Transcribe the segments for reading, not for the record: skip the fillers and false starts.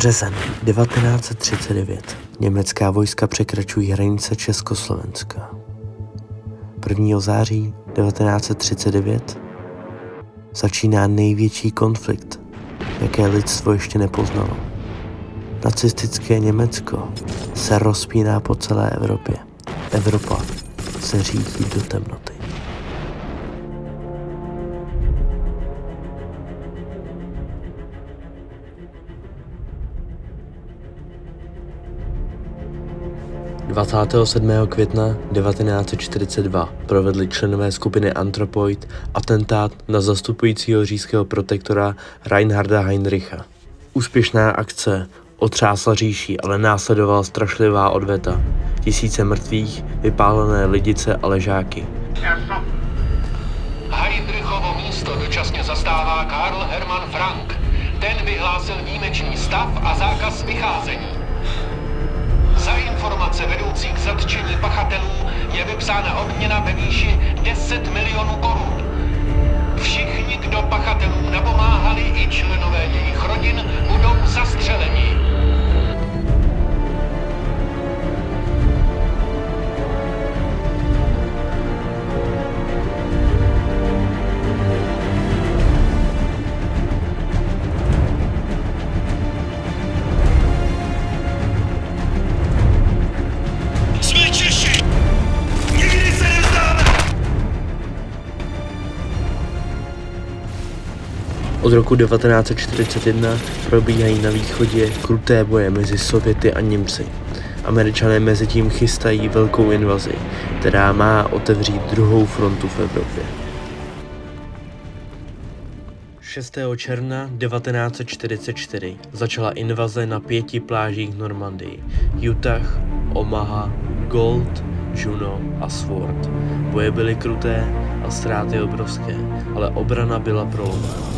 Březen 1939. Německá vojska překračují hranice Československa. 1. září 1939 začíná největší konflikt, jaké lidstvo ještě nepoznalo. Nacistické Německo se rozpíná po celé Evropě. Evropa se řítí do temnoty. – 27. května 1942 provedli členové skupiny Anthropoid atentát na zastupujícího říšského protektora Reinharda Heinricha. Úspěšná akce otřásla říší, ale následovala strašlivá odveta. Tisíce mrtvých, vypálené lidice a ležáky. Heinrichovo místo dočasně zastává Karl Hermann Frank. Ten vyhlásil výjimečný stav a zákaz vycházení. Za informace vedoucí k zatčení pachatelů je vypsána odměna ve výši 10 milionů korun. Všichni, kdo pachatelům napomáhali, i členové jejich rodin, budou zastřeleni. Od roku 1941 probíhají na východě kruté boje mezi Sověty a Němci. Američané mezitím chystají velkou invazi, která má otevřít druhou frontu v Evropě. 6. června 1944 začala invaze na 5 plážích Normandii: Utah, Omaha, Gold, Juno a Sword. Boje byly kruté a ztráty obrovské, ale obrana byla prolomená.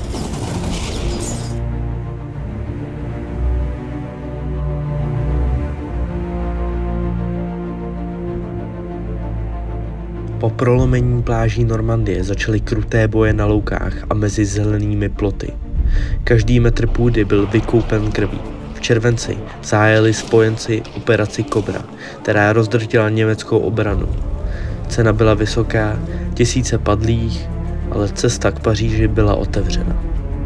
Po prolomení pláží Normandie začaly kruté boje na loukách a mezi zelenými ploty. Každý metr půdy byl vykoupen krví. V červenci zahájili spojenci operaci Cobra, která rozdrtila německou obranu. Cena byla vysoká, tisíce padlých, ale cesta k Paříži byla otevřena. –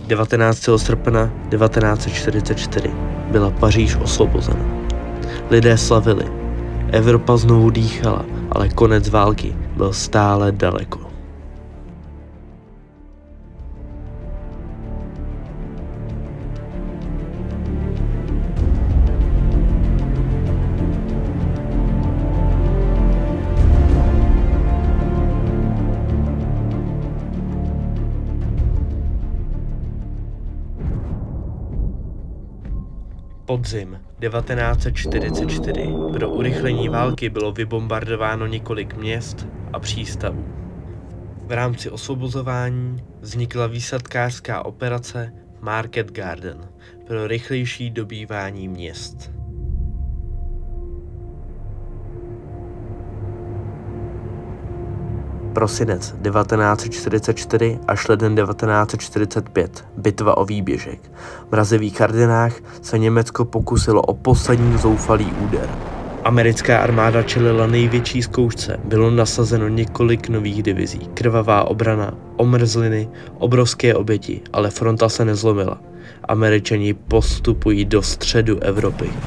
19. srpna 1944 byla Paříž osvobozena. Lidé slavili, Evropa znovu dýchala, ale konec války byl stále daleko. Podzim 1944. Pro urychlení války bylo vybombardováno několik měst a přístavů. V rámci osvobozování vznikla výsadkářská operace Market Garden pro rychlejší dobývání měst. Prosinec 1944 až leden 1945. Bitva o Výběžek. V mrazivých Ardennách se Německo pokusilo o poslední zoufalý úder. Americká armáda čelila největší zkoušce. Bylo nasazeno několik nových divizí. Krvavá obrana, omrzliny, obrovské oběti, ale fronta se nezlomila. Američani postupují do středu Evropy. –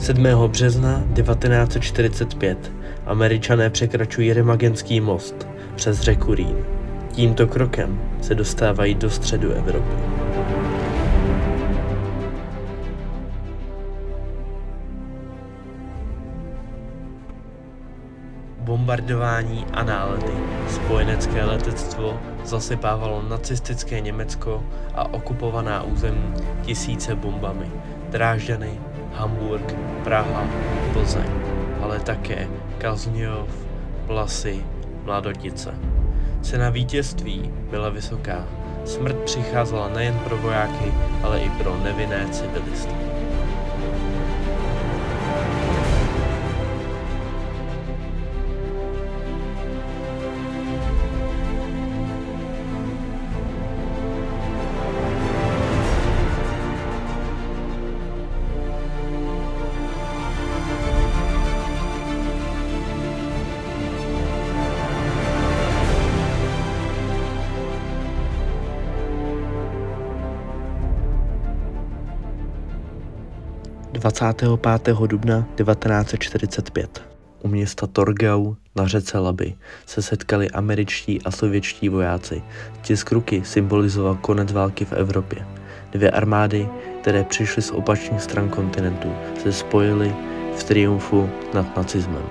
7. března 1945 Američané překračují Remagenský most přes řeku Rýn. Tímto krokem se dostávají do středu Evropy. Bombardování a nálety. Spojenecké letectvo zasypávalo nacistické Německo a okupovaná území tisíce bombami. Drážďany, Hamburg, Praha, Plzeň, ale také Kazňov, Plasy, Mladotice. Cena vítězství byla vysoká. Smrt přicházela nejen pro vojáky, ale i pro nevinné civilisty. – 25. dubna 1945 u města Torgau na řece Labi se setkali američtí a sovětští vojáci. Tisk ruky symbolizoval konec války v Evropě. Dvě armády, které přišly z opačných stran kontinentu, se spojily v triumfu nad nacismem.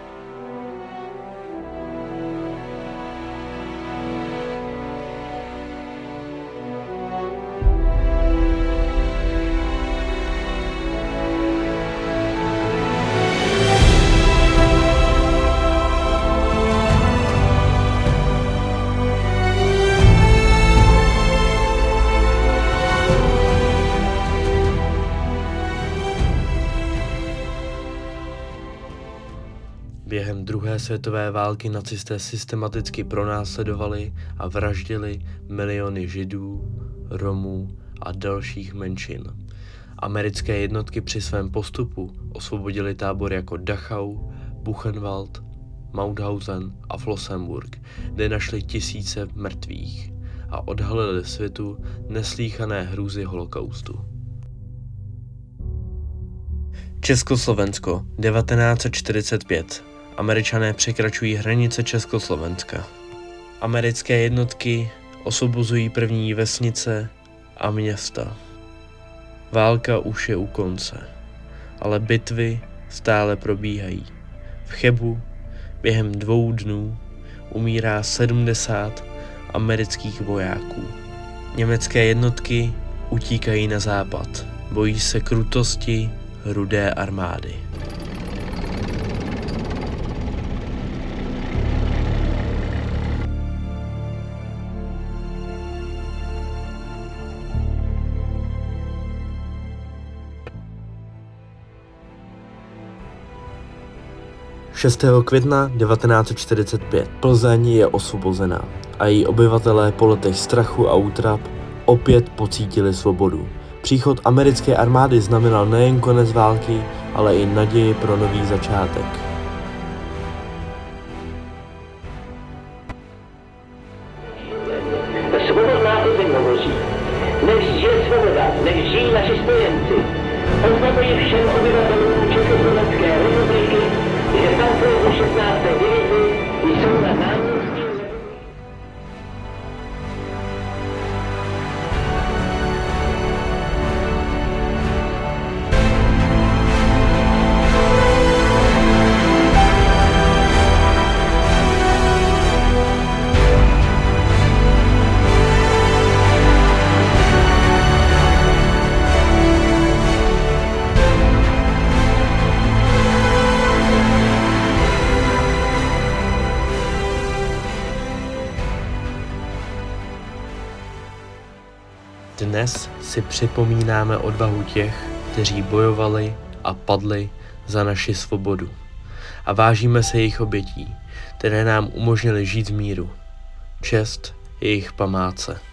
Během druhé světové války nacisté systematicky pronásledovali a vraždili miliony Židů, Romů a dalších menšin. Americké jednotky při svém postupu osvobodili tábory jako Dachau, Buchenwald, Mauthausen a Flossenburg, kde našli tisíce mrtvých a odhalili světu neslýchané hrůzy holokaustu. Československo 1945. Američané překračují hranice Československa. Americké jednotky osvobozují první vesnice a města. Válka už je u konce, ale bitvy stále probíhají. V Chebu během 2 dnů umírá 70 amerických vojáků. Německé jednotky utíkají na západ, bojí se krutosti Rudé armády. – 6. května 1945 Plzeň je osvobozená a její obyvatelé po letech strachu a útrap opět pocítili svobodu. Příchod americké armády znamenal nejen konec války, ale i naději pro nový začátek. Svobodná Plzeň hovoří. Nech žije svoboda, nech žijí naši spojenci. Oznamuji všem obyvatelům Československé republiky, že tankují 16. divizi jsou na náměstí. Dnes si připomínáme odvahu těch, kteří bojovali a padli za naši svobodu. A vážíme se jejich obětí, které nám umožnily žít v míru. Čest jejich památce.